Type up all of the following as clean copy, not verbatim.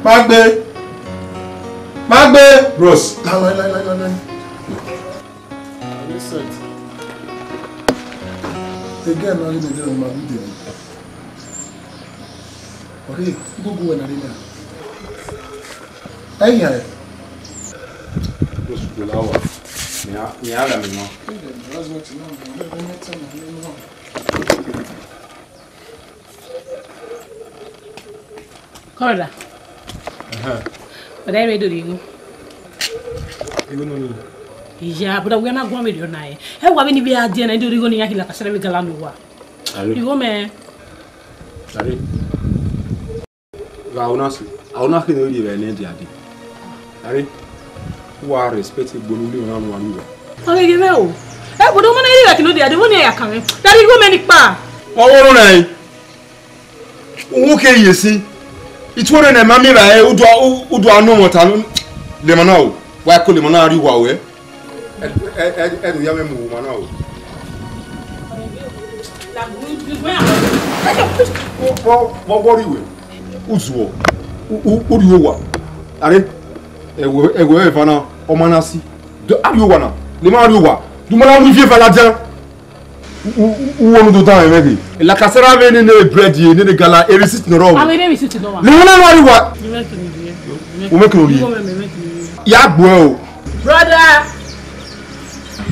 Magbe. Bros. Listen. Again, I'm going to do my video. Okay, go and arena. Hey, yeah. Bros, go lawa. Me ala me mo. Corda. But I read you. You know. Yeah, but we're not going with your night. Hey, what when you be at dinner and do you go near like a ceramic galanua? You go, man. Sorry. I will not know you any idea. Sorry. Who are respected Bonuli on one. Okay, you know. Hey, but don't want to like the other one here coming. That you go many pa. Oh, no. Okay, you see. It's one of the mammy who do I know what I know. Lemano. Why call Lemana you away? And young woman now. What are you? Uzo. Who do you want? Are you Fana or Manasi? Do you wanna? The Mariwa. Do Mana with you, Valaja? Who want to die already? La Casara in the bread, in the gala, every sitting around. I mean, every sitting around. What? You make me. Yeah, bro. Brother,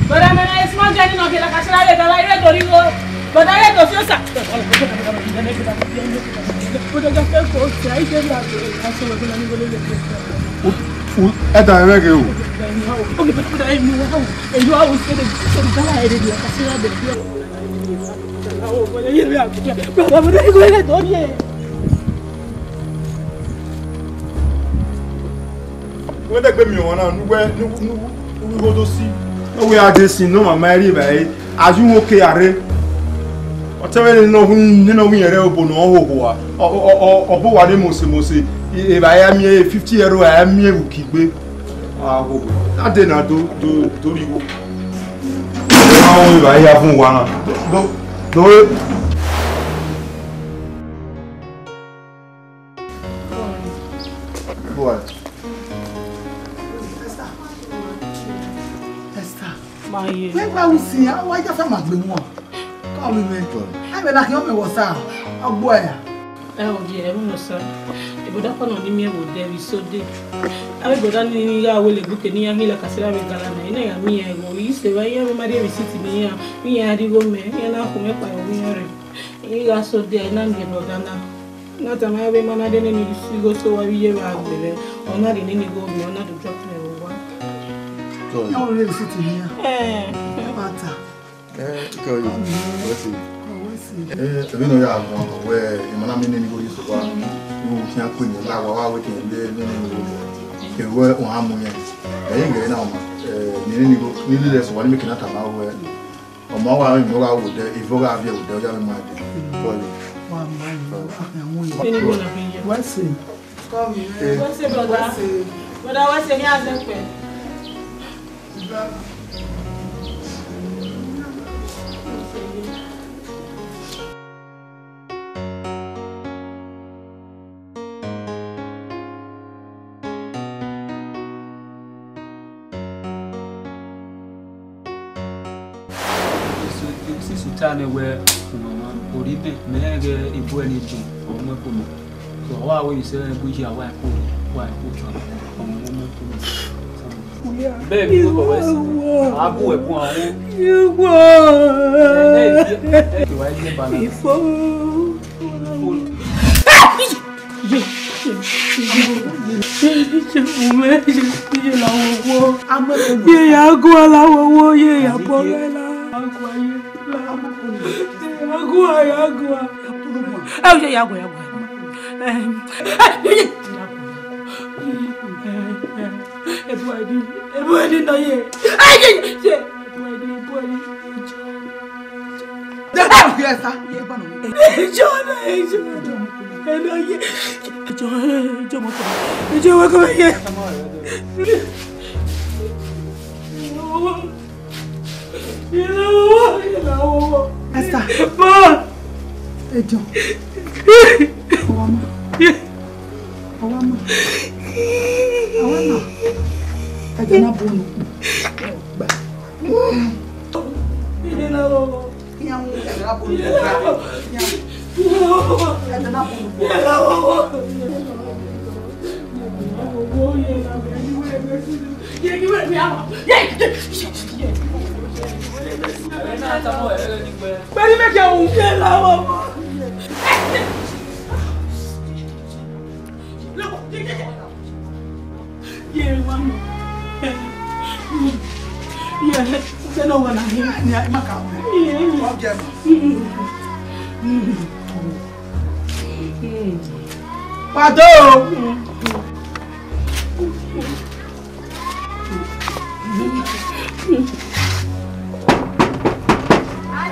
but I'm a small getting of la Casara, I read the river, but I read the first. At I make you. Okay, but I know how. And you always say the gala, I did like when they give me one, where we go to see. No, we are just in no, my Mary, as you okay, are whatever you know, we are able to know or what they must say. If I am here 50 I am here who keep me. I did not do you. I have one. Do it. What? Esther. my When I will see, why just a man be more? Call me mentor. I mean, like you was a boy. Oh, dear, sir. If you don't know me, would there be so deep? I will go down in the will look at near me like a Sarah Galana. And me, I go, you say, why you marry me sitting here? Me, I did go, man, and now who make my own. You are so dear, and I'm the not a my man, I didn't need to go so every year out with it, or not in any go, or not to drop me over. You are really sitting here. Eh, Matter. Let's see. We know you have where you man mean go use to you can put your lawa we can dey no we on harmony. Then get now ni go ni leaders one make na tama we o ma wa mi go go there if go have you there just me What's it? Come here. what's it, brother? Brother, what's it? Here's the pen. Sultane where Oribe Mega Ibu and Jim or Mapuno. So, why will you say, which are white food? Why put on baby, you go west. Abu, you go. Everybody know you. Esther. Awama. Ẹ̀jẹ̀ náà bọ̀ nù. Ẹ̀jẹ̀ náà bọ̀ nù.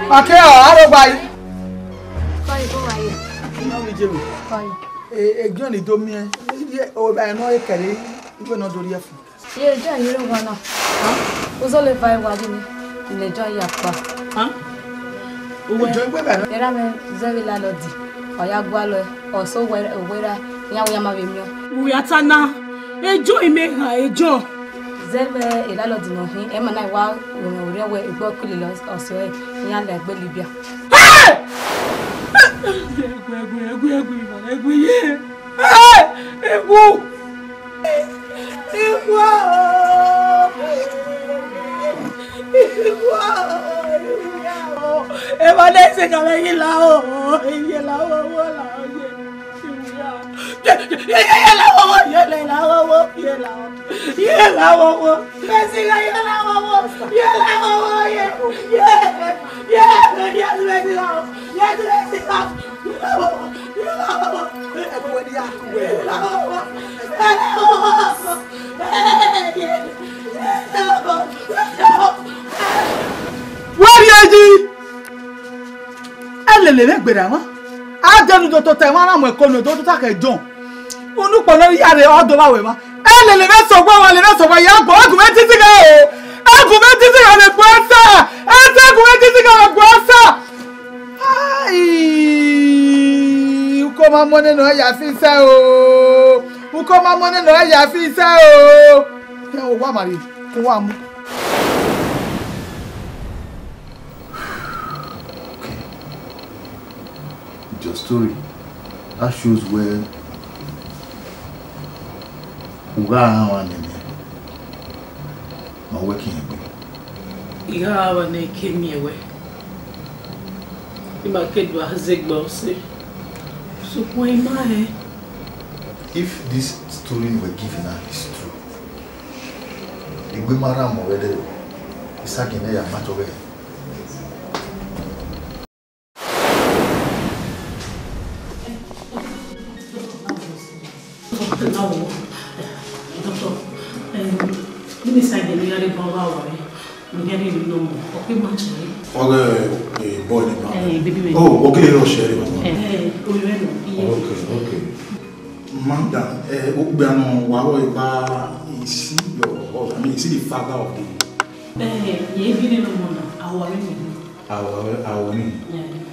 Okay, how about you? John is doing me. Oh, I know I carry. You not do it. Yeah, John, you don't wanna. Who's all the fire watching in the joy of huh? Who join with her? There are Zavila Lodi, or Yagualo, or so where Yawama. We are Tana. Enjoy me, enjoy. Zeve Elalodi no him, Emma and I while we were a broccoli loss or so, young like Bolivia. Le gbera wa ajanu to te wa ra mo ko no to ta ke jon unu po lo ya re odo wa we ma le me so gwa wa le me so gwa ya go agun me titi ga o agun me titi ga le gwa sa agun me titi ga le gwa sa ai uko ma mo ne no ya fi sa o uko ma mo ne no ya fi sa o ke o wa mari ko wa mu. Your story that shows where my working Igawa came here. My kid was a bossy. So why am I? If this story we're giving her is true, if we marry already, it's again a matter of No, doctor. Let me say the nearly power. We get it no more. Okay, much. Okay, boy. Baby. Oh, okay, no share. Okay. Madam, Ubiano, Wawa, is he your I mean, is he the father of the? You been no more. Our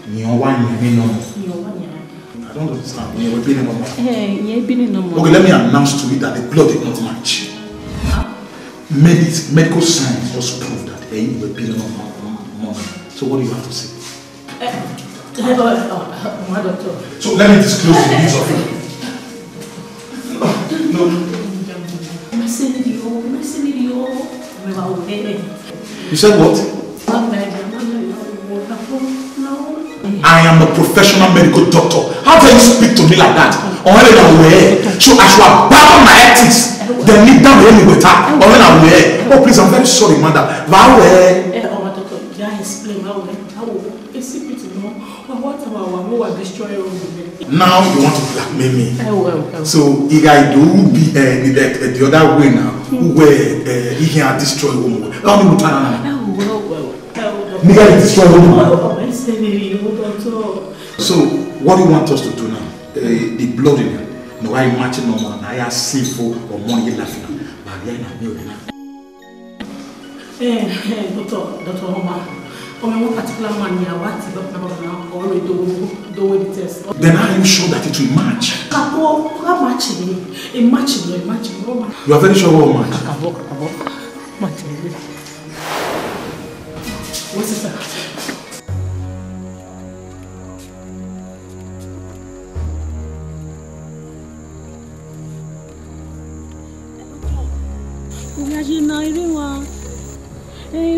you one, you know. I don't understand. You've been in no more. Okay, let me announce to you that the blood did not match. Medical science just proved that you were being no more. So what do you have to say? My doctor. So let me disclose the news of it. No. You said what? I am a professional medical doctor. How can you speak to me like that? So I should abandon my ethics. Then leave down anyway. Oh, please, I'm very sorry, madam. Now you want to blackmail me. So if I do be the other way now, where he can destroy woman. How many times? Nigga destroy woman. So what do you want us to do now? The blood in it. No, I imagine no more. I have sinful or money laughing. But I am not. Doctor Oma, Only one particular man here, what is up now, or do the test. Then are you sure that it will match? What match? A match. You are very sure what match? Match. What's that?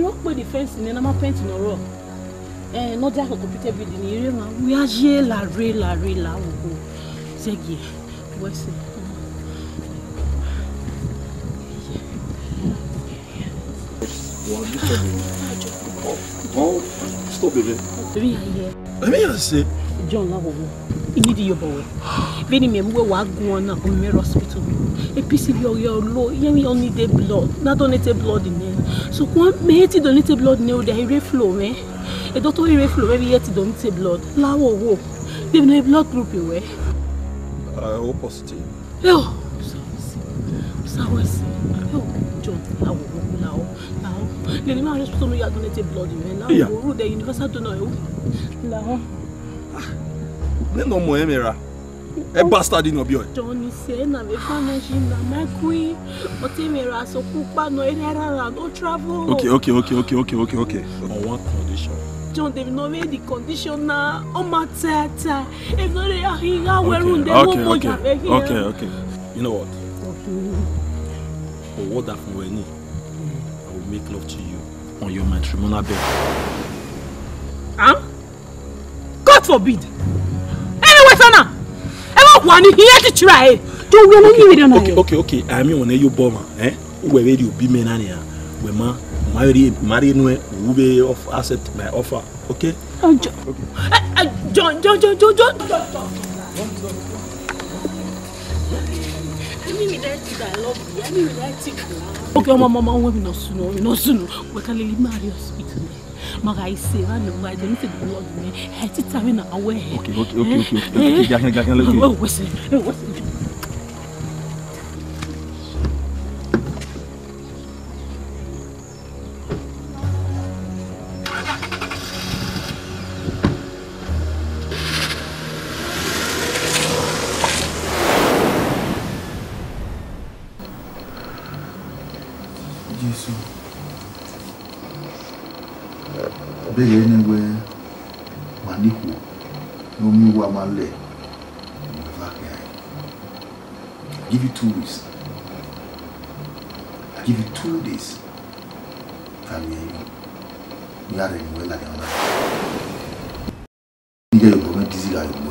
Rock by the fence in my paint in a rock. Not that computer building. We are here, la. Zegi, what's it? Oh, stop, baby. Let me just say, John, you need your boy. Very me, we walk on up on Mary Hospital. A piece of your low, you only the blood, not donated blood in there. So, one mate donated blood now, the flow, eh? A doctor flow every year to donate blood. Law, they have no blood group away. O positive. Oh, John, now. The man hospital no donated blood in now. The universal donor. Now. No more Emira. A bastard in your Johnny said, "Na me finishing na my queen, but Emira so kupa no error no travel." Okay. On one condition. John, they know the condition now. On my tata. If not, they are here. Okay. You know what? For what that for any, I will make love to you on your matrimonial bed. Huh? God forbid. Anyway, Sana. One here to try. Okay. I mean, when you bomber, where you be menania, when marry no will be of asset my offer. Okay? John. Okay, Mama, we no soon. We can leave Mario hospital. Magai say, I know why they need to be blood me. It's time now away. Okay. Big anywhere, Maniku, no me woman lay. Give you 2 weeks. I give you 2 days. We are anywhere like another. You go to dizzy like you.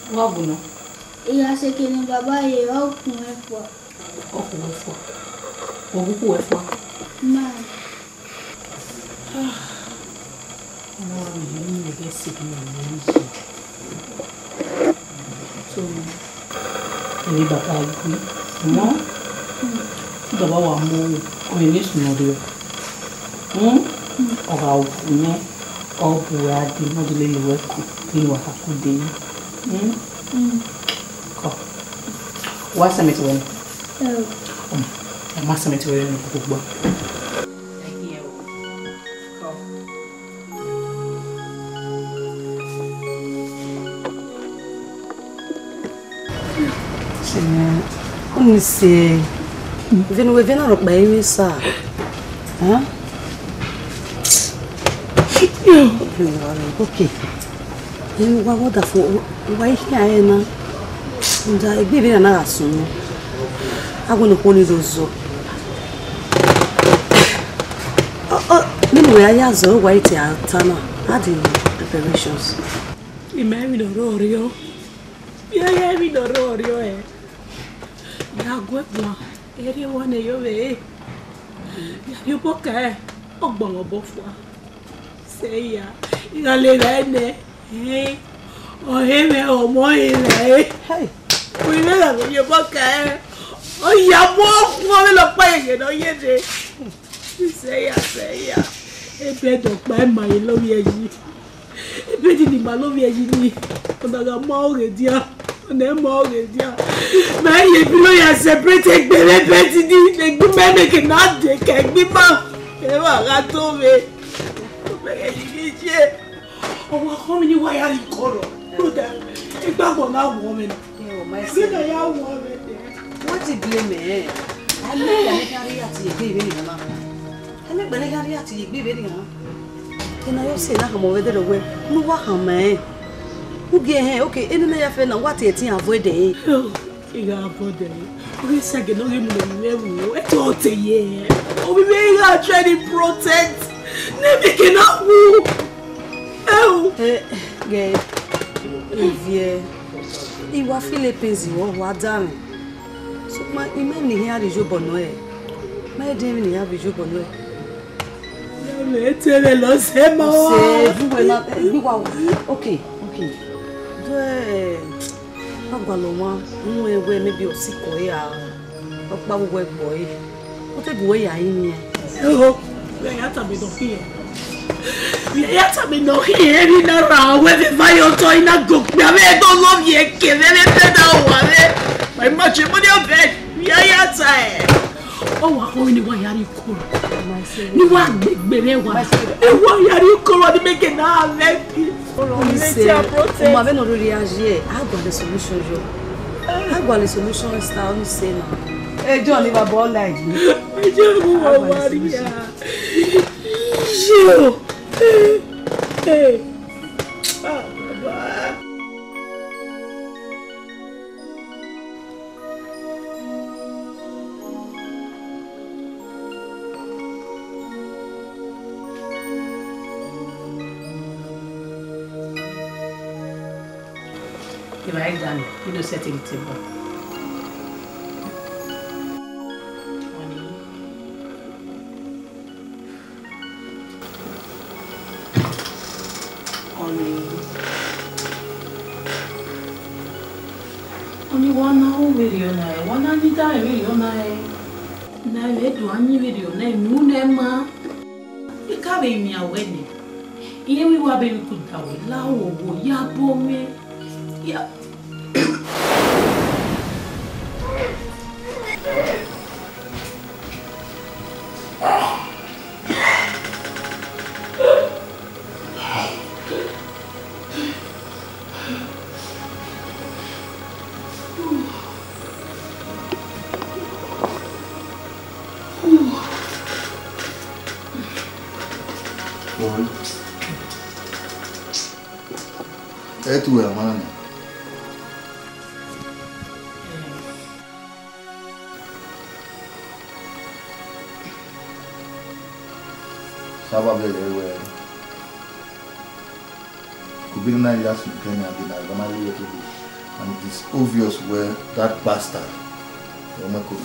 Wabuno. Iya sekeni baba ye okuwe fo. Obukuwe fo. Ma. No, you get sick in so, ni baba iku. Mo. Baba wa mo o ni suno de. Ọ̀rọ̀ òfúnẹ́ ọ̀bùrà dé mọ́dúlé lọ́wọ́ ẹ̀kọ́ ní wàhálà dé kọ́ wá sẹ́mẹ̀tì wọ́n ẹ̀ má sẹ́mẹ̀tì wọ́n ní kókó gbọ́. Como se vem na roupa aí isso, hã? Okay. Eu vou dar fogo. Vai que aí na. Já bebê na assunto. Agora no cone do zo. Mimi ya yazo white ya tana. How the preparations? Imagine the rorio. Yeah, me the rorio. agwe bwa ere wona yo we yo boka ogbon obofwa say ya igale rene o heme o mo ile we la yo boka o ya mo ko lo pa ye no yede say ya ebe do pa ma ye lo ye yi ebe di ma lo ye yi ni o daga ma o re dia ne mo re dia ma ye bi lo ya separate gbere beti di le gbe me ke na de ke gbe ma e wa ga to me o be ye je o wa ko mi ni wa ya ri koro o da e gba mo na wo me o ma se na ya wo me de what you blame me ale ya ni kari ati ye gbe ni mama ale gbe ni kari ati ye gbe ni mama kina yo se na ka mo we de we no wa kan me uge he okay eni na ya fe na what e tin avoid e iga avoid e we say ge no ge mu no lewu e to te ye o bi be ga try to protect ne be ke na wu ge evie iwa Philippines wa dan so ma ime ni here ajo bono e ma de ni here ajo bono e le tele lo se mo se vuwe na biwa okay agwalo wa nwe ewe mebi osiko ya opa gbogbo egbo yi o te buwe ya yin we ya ta be do fi we ya ta be no here ni na ra we be vai o to ina go pe ave do love ye ke le te da wa le my much money of bed ya ta e o wa ko ni wa ya ri ko ni wa gbere wa e wa ya ri ko ni make na le on m'avait non réagi agua de solution jo agua le solution está on say na eh John ni baba like me John wa Maria yo baba Il va être dans une sécurité. On y wana o video na e wana ni da video na e na e do anyi video na nu na ma e ka be mi awene iye wi wa be ku da we la wo bo ya bo me ya É tu, hermano. Sabe ver ele. Kubina is in Kenya, and it is obvious where that bastard, Omeko,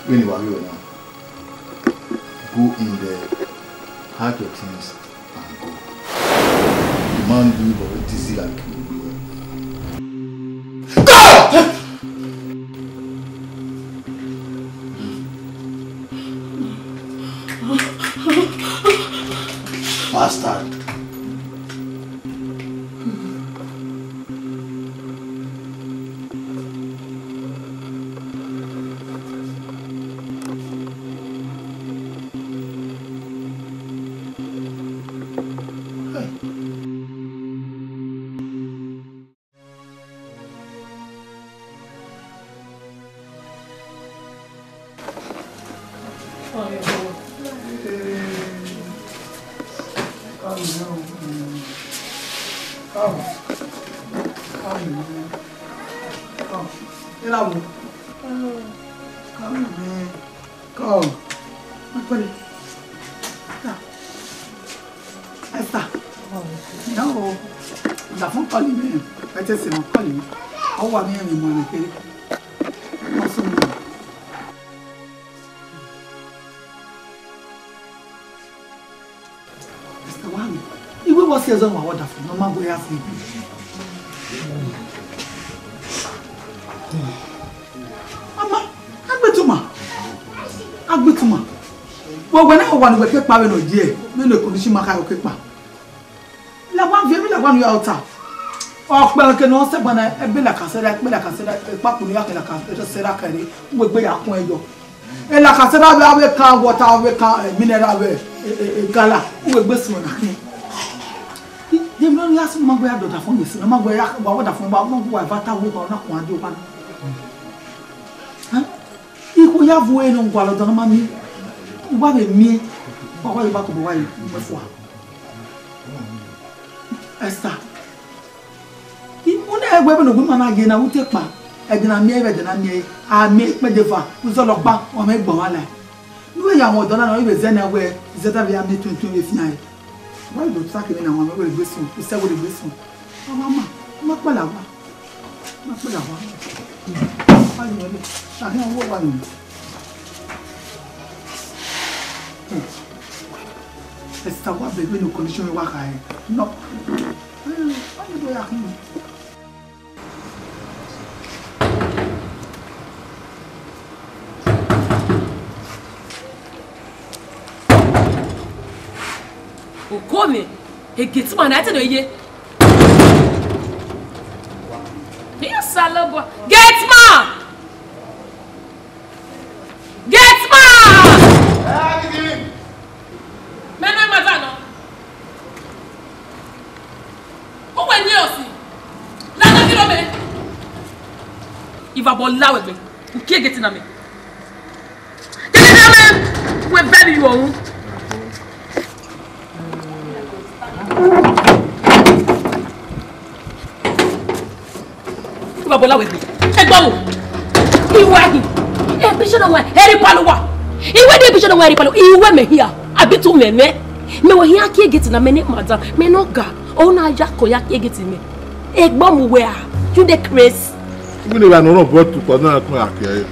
when you are here now, go in there, hack your things, and go. The man do but it is like go! Bastard. Non, la font pas lui-même. Peut-être c'est mon pas lui. On voit bien les moyens de Mr. Wami, if we was here, so wonderful. No man go here sleep. Mama, Agbetuma. Well, when I want to get power no dear, no no condition maka o kepa. La one view la one you out. Oh, well, can no step on a be la casera, be la casera, papu ni akela ka, e sera kare, we gbe ya kun ejo. E la casera be awe ka water, we ka mineral we gala, we gbe sun na kin. Dem no last man go ya dota fun me, no man go ya wa water fun ba, man go wa vata wo ba na kun ade o ba. Iko ya voe no ngwalo dona mami. Uba be mi. Papa iba ko bo wa yi mefo. Esther. Una egbe be no gun mana ge na wute pa. E gina mi e be de na mi a mi pe de fa. Uzo lo pa o me gbon wala. Nuwe ya won dona na ibe ze na we zeta be am tuntun we fi ai. Why do tak me na won me gbe sun. O se wo de gbe sun. Mama, ma pa la wa. Ma pa la wa. Pani wele. Ta he wo wa ni. Esther wa be no condition we wa ka e. No. Ani do ya kin. O come? E get man ati no ye. Yes, salabo. Get man. Get man. Mena mazano. O we ni osi. La na kilo me. Iva bolla we be. O ke get na me. Get na me. We baby you o. Bola we be egbo iwe e bi shodo we eri paluwa iwe de bi shodo we eri palu iwe me here abitu me wo here ki get na me ni madam me no ga o na ja ko ya ki get me egbo mu we a you the craze we no no but to na kun akere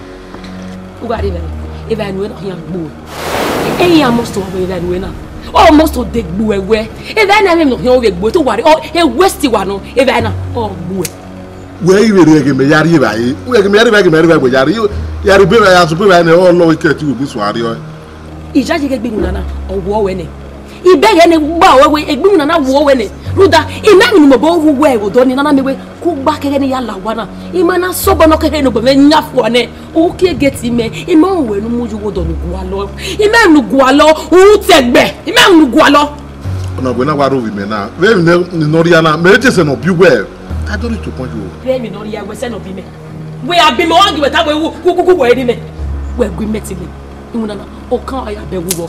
u ga ri be e ba nu no here gbo e ya must to we ba nu na almost to dey gbo ewe e ba na me no here we gbo to worry o e waste wa no e ba na o gbo where you really me yari ba yi we me yari ba go yari be ya so be na o lo ke ti obu so ari o ija je gbe nana owo we ne ibe ye ne gba we egbe nana wo we ne ruda ina ni mo bo wo we odo ni nana mewe ku gba kere ni ya lawa na imana so bono kere no be me nyafo ne o ke geti me ima we nu muju wo do nu gwa lo ima nu gwa lo u tegbe ima nu gwa lo ona gbe na wa ro wi me na we ni no ria na me te se no bi we I don't need to point you. Let me know here we send no be me. We have been on the way we we me. We go meet me. Imuna na o kan aya be wo.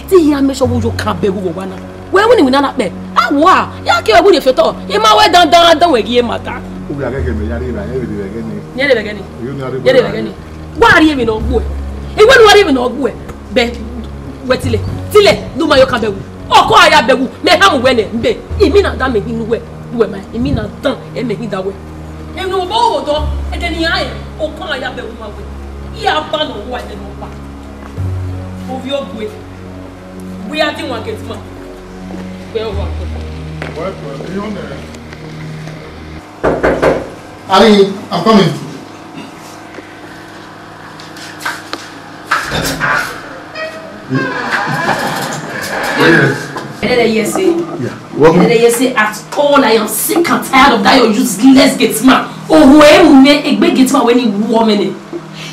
Ti here me so wo kan be wo wa na. We woni we na pe. Awa, ya ke we dey feto. E ma we dan we gi e mata. O bi agege me yari ba e be be gani. Ye dey be gani. You na re. Ye dey be gani. Wa ri e me no gbo e. E we no ri e me no gbo e. Be we tile do ma yo kan be wo. O ko aya be wo. Me ha mo we ne mbe. Imi na da me hinu we. We ma emi na tan e me hi dawe e no bo do e de ni aye o kan ya be wo ma we ya ba no wa de no pa o vi o gwe we a ti wan get ma we o wa what you on there Ali I'm coming yes yes at all I am sick and tired of that your useless getsman. Oh when me egbe getsman when he woman e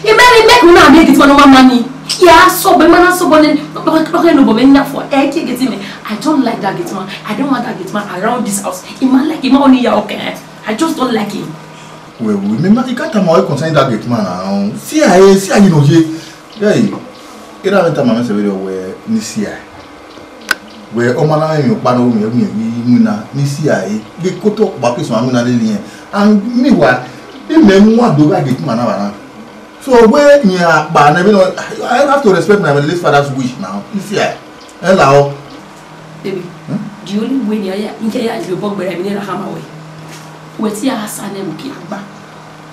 make me na make getsman no money. Yeah so be man so bonen okay no be na for e ke getime. I don't like that getsman. I don't want that getsman around this house. He man like him only ya okay. I just don't like him. Well, remember you can't more concern that getsman now. See you know je. Hey. Ira meta mama se we ni see we o mala mi pa no mi mu na ni si ai ge koto pa pe so amu na le yen and me wa e me mu ado ga ge ma na ba na so we ni pa na be no I have to respect my late father's wish now you see I la o baby the only way ni aya nke ya do bog bere mi na hama we weti ya hasane mu ki agba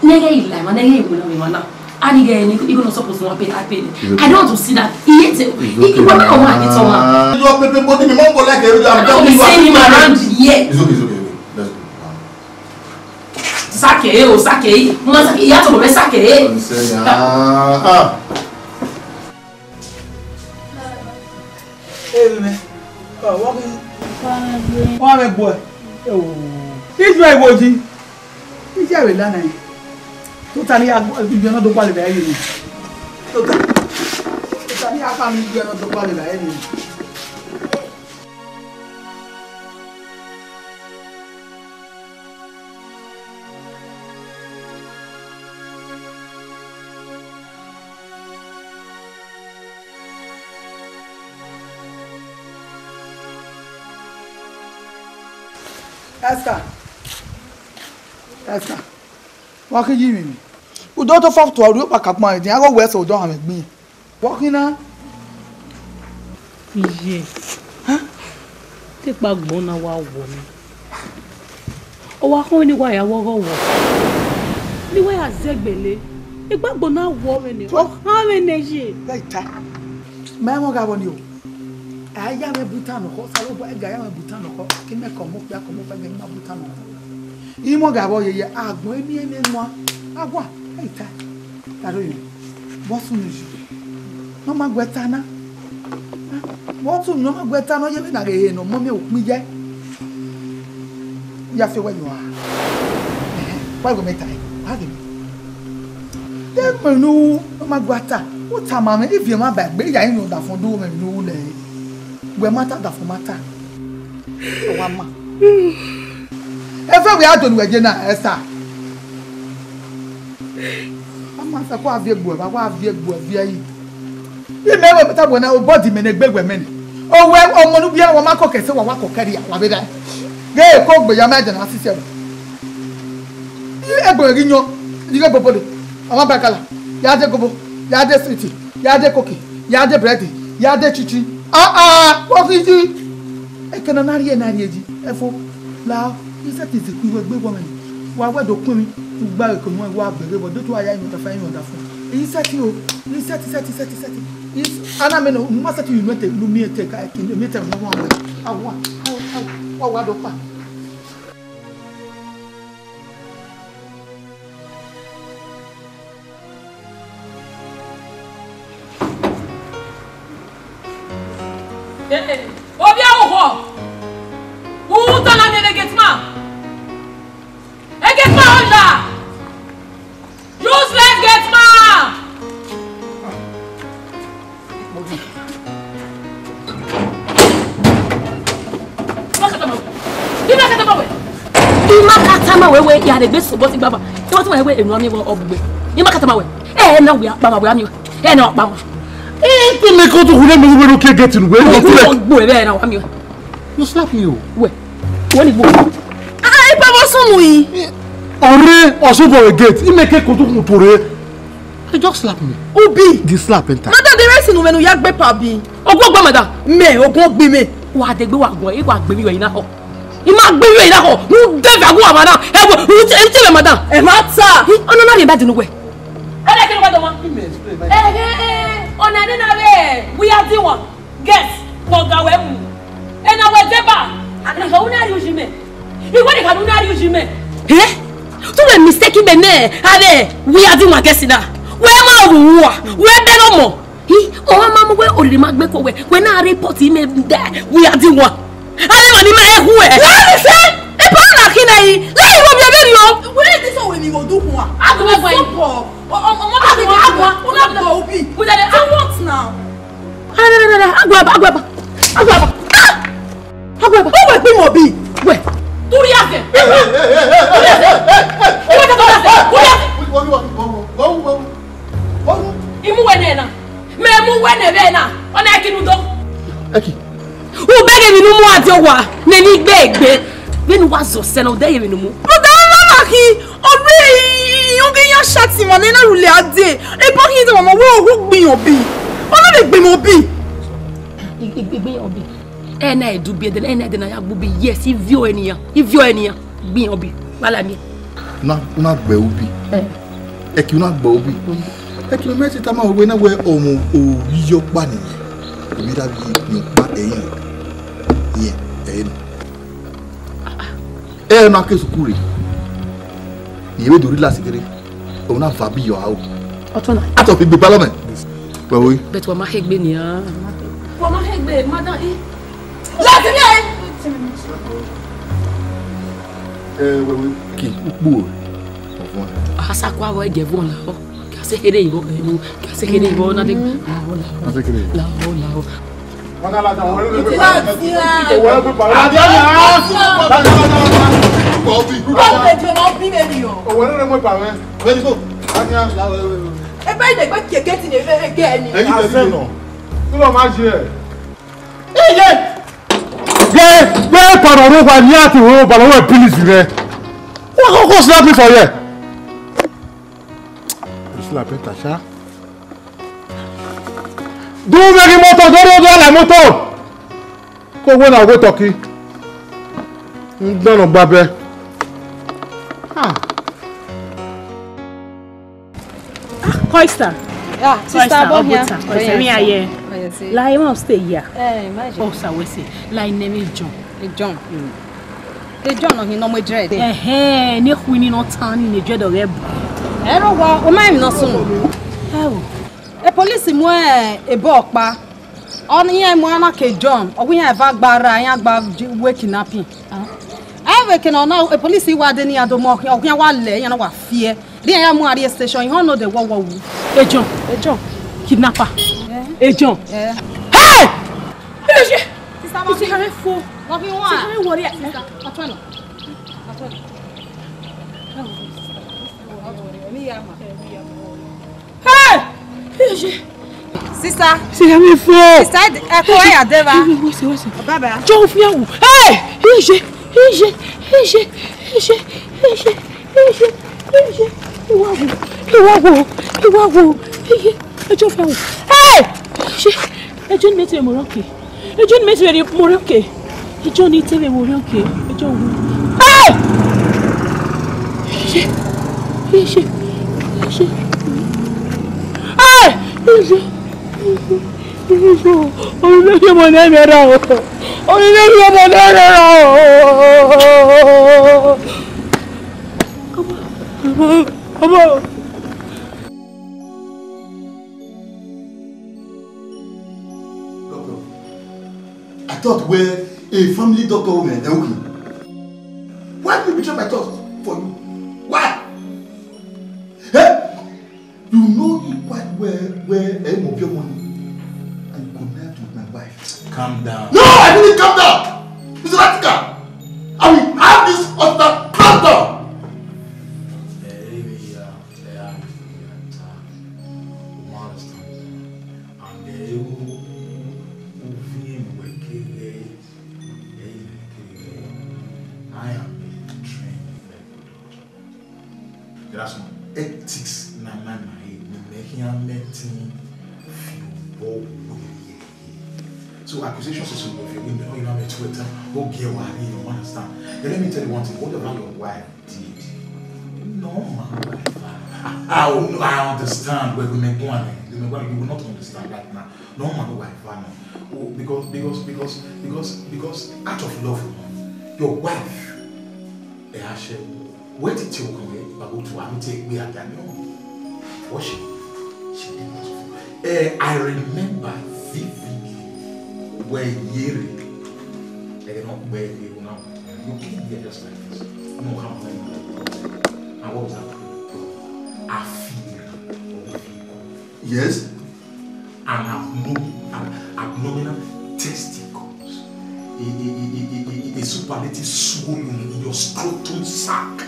nege ila ma nege ibu na we mana ani ge ni even no suppose no pay I don't want to see that he ate he went on one it's on you pepe body me mongo like I'm talking you see him around here it's okay let's go sake mama sake ya to be sake wọ́n mẹ́ gbọ́ ẹ̀ ìjọ ìwòjì ìjẹ́ ìwé lánàá yìí tó ta ní ìjọ náà tó pàlẹ̀ bẹ̀rẹ̀ yìí tó ta ní apá mi ìjọ náà tó pàlẹ̀ bẹ̀rẹ̀ yìí. Esther. What can you mean? We don't have to do back up my thing. I go west or don't have me. Walking now? Yes. Huh? Take back Bona Wow woman. Oh, I only why I walk over. The way I said, Belly. Take back Bona woman. How many? Later. Mamma got on you. I am a butano, I am a butano, can make a move back on my butano. Imo gabo ye agbo emi emi nwa agwa ita taro yo bosu nuju no magweta na bosu no magweta no ye na ge no mo me okun je ya fe wa yo wa go meta ha ge de menu no magweta o ta ma me if you ma ba gbe ya yin no da fun do me no le gbe mata da fun mata wa ma efe we adonu weje na Esther mama sa kwa vie gbo ba kwa vie gbo vie yi ye mewe meta bo na o body me na gbegwe me ni o we omo nu bia wo ma ko kese wo wa ko kari ya wa be da ge ko gbe ya ma je na asise wo e gbo ri nyo ni ge bobo de ama ba kala ya de gobo ya de sweet ya de cookie ya de bread ya de chichi wo fi ji e kana na ri eji efo la isa ti ti ku gbe wo me wa wa do kun mi gba ko mo wa bere bo do to aya yin ta fa yin da fún isa ti o isa ti is ana me no mo sa ti you te lu mi te ka ki mi te mo wa do pa obi awo who tell me the get man? I get man under. Useless get man. Imakatama we ya the best but baba. You want to we enu ami wo obugbe. Imakatama we. Na we baba we ami. Na baba. Tu me ko to hule me we no ke get in we. Ogbo e be na ami. You slap me o. We. Woni gbo. Pa mo sunu yi. Ore osobo we get. I make ko to kun tore. He just slap me. Obi. The slap enter. Madam the rest nu menu ya gbe pa bi. Ogbo madam. Me ogun gbe me. Wa de gbe wa gon e wa gbe mi yin na ho. I ma gbe mi yin na ho. Nu de fa go madam. E wo u ti le madam. E ma ta. Ono na le ba dinu we. E le kini wa do mo. Ona ni na be. We are the one. Guess. Ko ga we mu. E na we deba. Ana ka una ri ujime. Iwo ni ka una ri ujime. Eh? Tu we mistake me me. Ade, we are the one guess na. We ma ru wa. We be no mo. O ma mo we ori ma gbe ko we na report me there. We are the one. Ade ma ni ma e hu e. What is it? E pa na kina yi. Lai wo bi e yo. We this one we mi go do kun. Agbo gbo yi. Agbo. Una go obi. We dey what now? Agbo. Agbo. O we pe mo bi. We. Turi ase. Imu wene na. Me mu wene be na. Ona ekinu do. Eki. U bege mi nu mu ati owa. Ne ni gbegbe. Be nu wa zo se na o de ye mi nu mu. Ki ore yonge ya shati mo na rule ade. E bo ki de mo wo gbin obi. Ona le gbin obi. Igbe obi. na edu bi de na de na ya gbo bi yes ivio eniyan gbin obi wala mi una gbe obi e ki una gbe obi e ki me ti ta ma we na we omo oyiyo pa ni mi da bi ni pa eyin na ke sukuri iwe do ri lasigere ona fa bi yo awo otona ato fi gbe parliament we we bet wa ma hegbe ni ah wa ma hegbe madam láti ní ẹ. we ki upo asako awo eje von la o ka se kede ibo na de la o Wana la tan wele Ti pe. wele pe pa. Adi la moto. Ko wo na wo toki. Ndono gbabe. Coister. Yeah, sister Bohia. Coister, me aye. Like I stay here. Imagine. Oh, so we say like name John. John. The John no he no mo dread. Ni kwini no tan ni dread o reb. Ero wa o mai no sun. E police mu e bo pa. On here mu ana ke John. O wi eva gbara yan gba we kidnapping. I can now a police wa de ni adomo o wi wa le yan wa fear. Then I am at the station. You don't know the what. Hey John, kidnapper. Hey John. Yeah. Hey! Sister, you see how I fall? What you want? Sister, worry. Hey! Sister. See how I fall? Sister, echo ya deva. What's Baba. John fiawu. Hey! Iwago. Ejo fiawu. Hey! Ejo ni tebe moroke. Ejo ni tebe moroke. Ejo wo. Hey! Come on. I thought we're a family doctor woman. Why did you betray my trust for you? Why? Hey? You know you quite well where aim of your money and connect with my wife. Calm down. No, I didn't calm down. It's radical. I will have this hospital closed down. There are some ethics in my mind, making a meeting feel so accusations is over. You know, me Twitter, okay, you understand. And let me tell you one thing, whatever your wife did, no man, I understand where we make money. You will not understand right now. No man, wife, because out of love, your wife, where did you come? But go to have take me at that what she did not. I remember vividly where Yeri, they not where they were now. You came here just like this. No how many. And what was that? I feel. Yes. Abdominal testicles. A superlative swollen in your scrotum sac.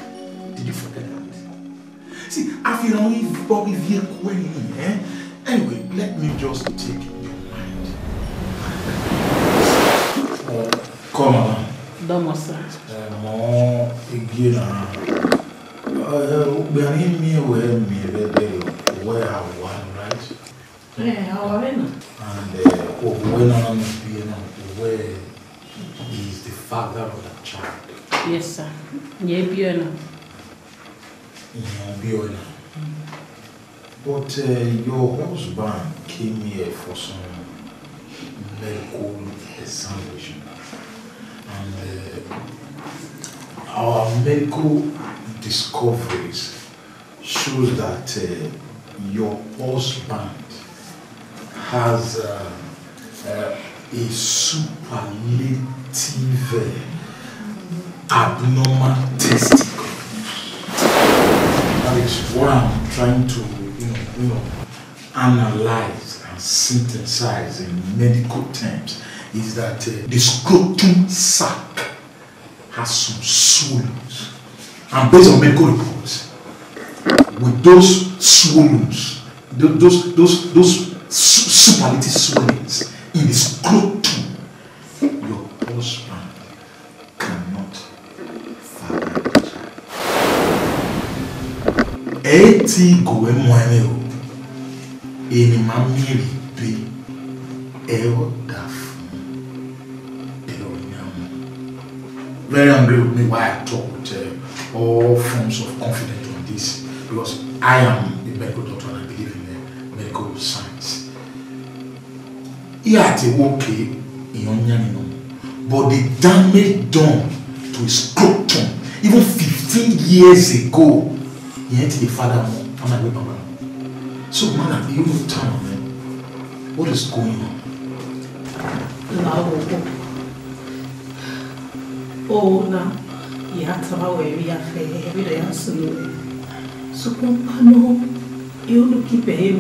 Did you forget that? See, I feel only probably veer queen, eh? Anyway, let me just take your mind. Come on. Don't sir. More again. We are in me where I want, right? Yeah, how are you? And when I'm being where father of that child. Yes, sir. Yeah, Biona. Yeah, Biona. But your husband came here for some medical examination. And our medical discoveries shows that your husband has a superlative abnormal testicle. That is what I'm trying to analyze and synthesize in medical terms, is that the scrotum sac has some swellings, and based on medical reports, with those swellings, those superlative swellings in the scrotum, your husband cannot father the child. Eti goe moane o, eni mamiri be eo dafu, eo nyamu. Very angry with me why I talk with all forms of confidence on this, because I am a medical doctor and I believe in medical science. Yeah, it's okay in but the damage done to his scrotum, even 15 years ago, he ain't the father more. I'm like, wait, Mama. So, man, you don't tell me what is going on. Oh, now, you have to know where we are fair, every day, absolutely. So, no, you look keep a him.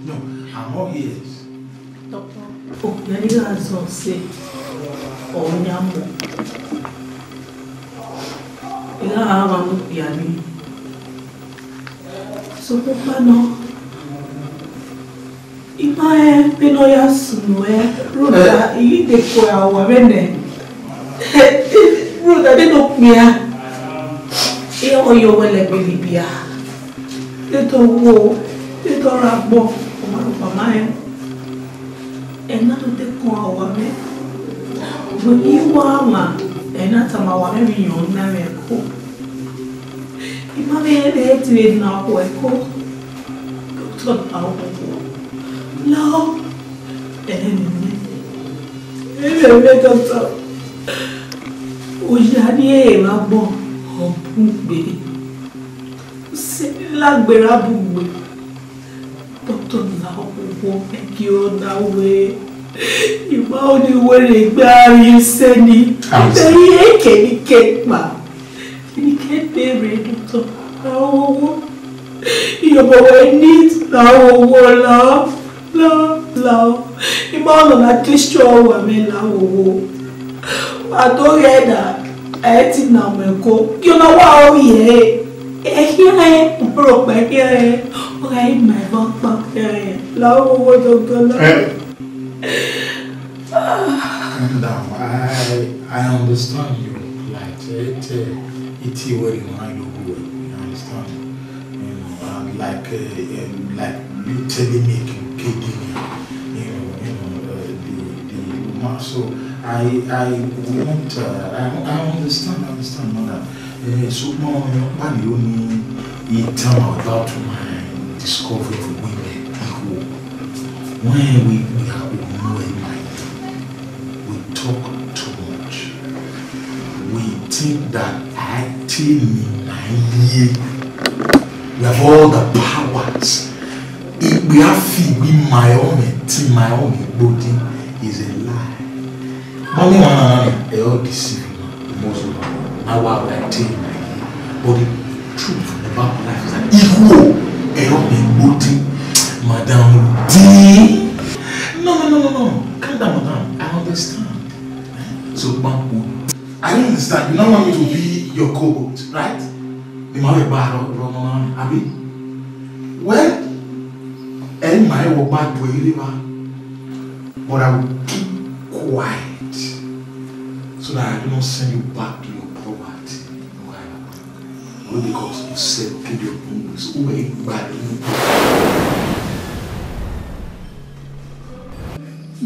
No, I'm all ears. Doctor. Oh, you guys all say, oh, Nyamu. You have a look at me. So, no. If I am Pinoya somewhere, Ruda, you take for our women. Ruda, they look me. You or your well, baby. Little war, little rabo, for mine. And not to take our women. When you are, and not some our women, you never go. If I may have to it now, I go. No, and Ojani Rabo or Bugbe. Lagbera Bugbe. Doctor now won't make you that way. You only wear a bar, you send it. Can you get ma? You can't be ready, doctor. Oh, you need now, love. Love. Imagine that Christian woman now. I don't hear that. I think now me go. You know what we here broke back here. Okay, my back here. Love what doctor. Calm down. I understand you. Like it's where you mind you understand. You know, like you telling me. So I understand mother. So mom, you tell me about my discovery of women who, when we have no mind, we talk too much. We think that we have all the powers. We have feel my own body is a lie. Mommy, they all deceive me. Most of them. Now what I tell you, but the truth about life is that equal body, Madam D. No. Calm down, madam. I understand. So, I don't understand. You don't want me to be your co-host, right? The man Abi. Well, and my bad way, but I will keep quiet so that I do not send you back to your poverty. Only because you said, okay, your moves, who ain't bad. So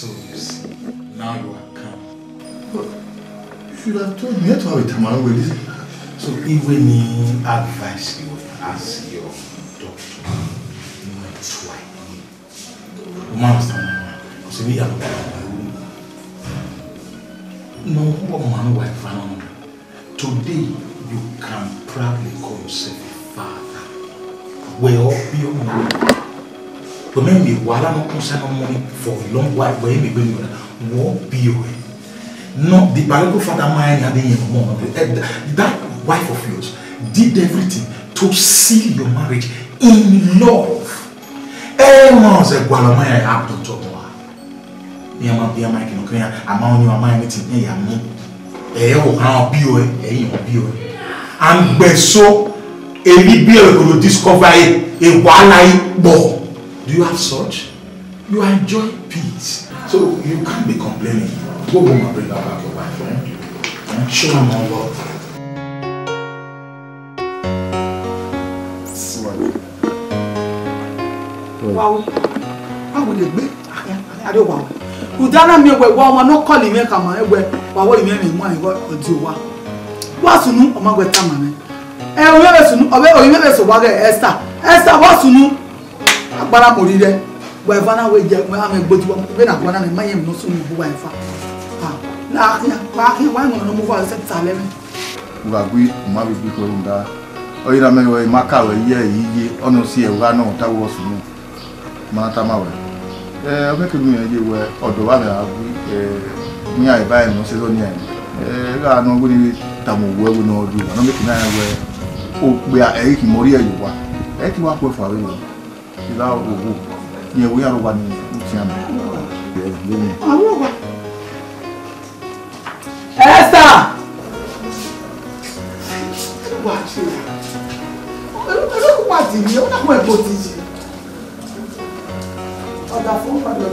you see, now you are calm. But you should have told me to have a time with this. So even in advice you as your doctor, you might try. Master, so we have no woman wife. Today you can proudly call yourself a father. Well, be on the way. But maybe while I'm not concerned money for a long while, where you may be won't be away. Not the biological father mine and the mom. That wife of yours did everything to seal your marriage in love. Everyone's a gualamaya up to talk about. Yama be a mic in Korea, among your mind, it's in Yamu. I'll be away. And Beso, a Libya will discover a Walai ball. Do you have such? You enjoy peace. So you can't be complaining. Go home and bring that back your wife, and show her more love. Wow. How would it be? I don't want. Udana me we wa no call me kama e we wa wo me me mo an go odi wa sunu o ma go ta mame e o me sunu o me so wa ga Esther wa sunu agbara mori re we fa na we je we am gboju wa be na kwa na me mayem no sunu bu wa fa ah la ya wa no mo fa se ta le me wa gui ma bi ko nda o ira me we maka we ye yiye ono si e wa no ta wo sunu ma ta ma we o me ke mi ye we odo wa me agu ni ai ba e no se lo ni ai ga no guri ta mo we no odu no me ke na we o pe a e ki mori e yo wa e ti wa ko fa we yo ila o go ye we ya ro wa ni ti am Esther wa chi o ko pa ti ni o na ko e bo ti ji ọ̀dà fún padà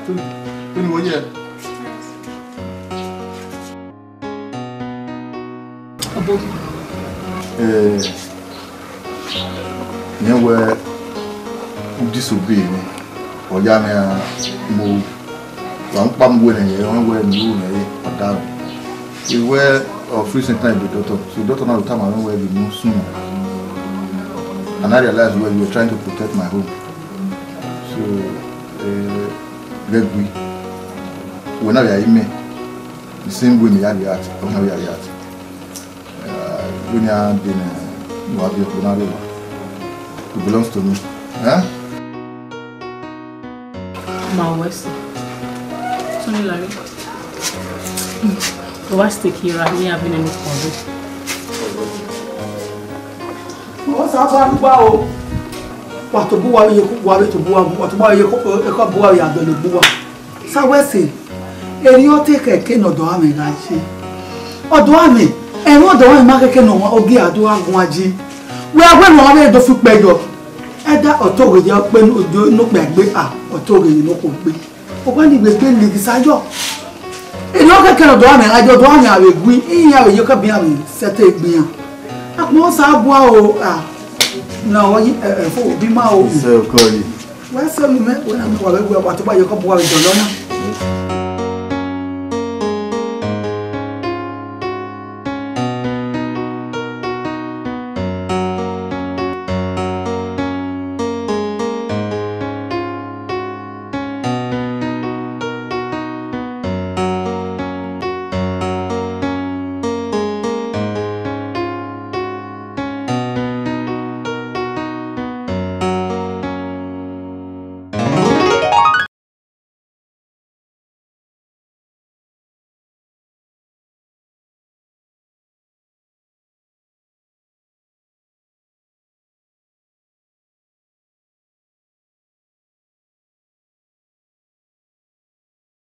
tó ní wọ́n yẹ. Yẹn wẹ disobey mi ọ̀yá mi mo wà ń pa mbọ ẹ̀yẹ wọ́n wẹ nílùú ẹ̀yẹ ọ̀dà mi ìwẹ́ free center ìbí dọ́tọ̀ so dọ́tọ̀ náà ló tà máa ń wẹ ìbí mú sùn. And I realized well, you were trying to protect my home. So, when I me, the same way me I react, how I react. When you are being, you are being, it belongs to me. Huh? My West. Sorry, Larry. The worst take here, I may have been in the corner. Wọ́n sábà ń gbá o wà tó bú wa yẹ kó buwa tó bú wa wà tó bú wa yẹ kó bú wa yẹ àgbẹ̀lẹ̀ bú wa sáwẹ́sì èyí ó tẹ̀ kẹ̀kẹ́ ní ọ̀dọ̀ àmì náà ṣe ọ̀dọ̀ àmì ẹ̀rọ ọ̀dọ̀ àmì má kẹ̀kẹ́ náà ọgẹ́ àdó àgùn ajé wọ́n agbẹ́ náà wọ́n bẹ̀rẹ̀ tó fi pẹ́jọ ẹ̀dá ọ̀tọ̀ òwe yẹ pé nópẹ́ àgbẹ̀ à ọ̀tọ̀ òwe yẹ nókò gbé ọgbà ní gbẹgbẹ́ lèkì sájọ́ èyí ó kẹ̀kẹ́ ọ̀dọ̀ àmì ajé ọ̀dọ̀ àmì àwẹ̀ gbé ìyìn àwẹ̀ yẹ kẹ́bí àmì sẹ́tẹ̀ gbìyàn mo sábà o na oyi fo bi ma o se o ko yi wa se mi me wona mi wa we wa to ba yo ko bo wa jo lọ́nà